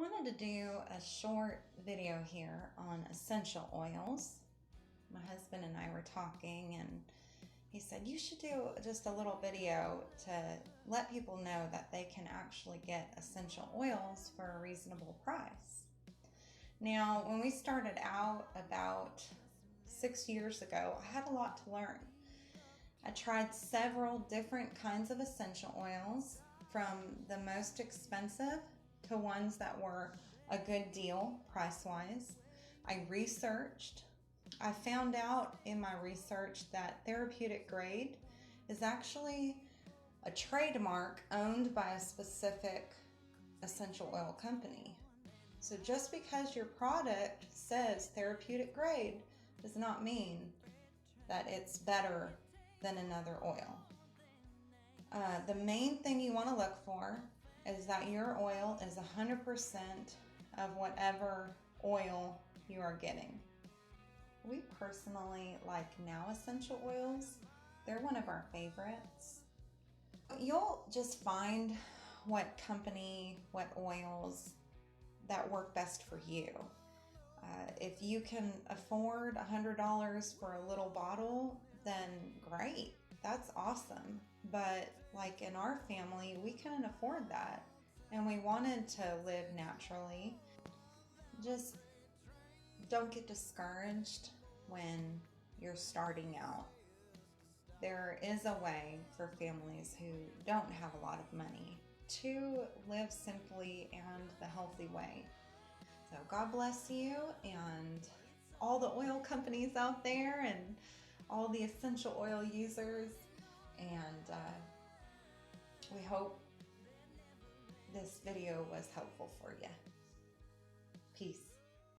wanted to do a short video here on essential oils. My husband and I were talking and he said you should do just a little video to let people know that they can actually get essential oils for a reasonable price. Now, when we started out about 6 years ago, I had a lot to learn. I tried several different kinds of essential oils, from the most expensive to ones that were a good deal price-wise. I researched. I found out in my research that therapeutic grade is actually a trademark owned by a specific essential oil company. So just because your product says therapeutic grade does not mean that it's better than another oil. The main thing you want to look for is that your oil is 100% of whatever oil you are getting. We personally like Now essential oils. They're one of our favorites. You'll just find what company, what oils that work best for you. If you can afford $100 for a little bottle, then great, that's awesome. But like in our family, we couldn't afford that and we wanted to live naturally. Just don't get discouraged when you're starting out. There is a way for families who don't have a lot of money to live simply and the healthy way. So God bless you and all the oil companies out there and all the essential oil users, and we hope this video was helpful for you. Peace.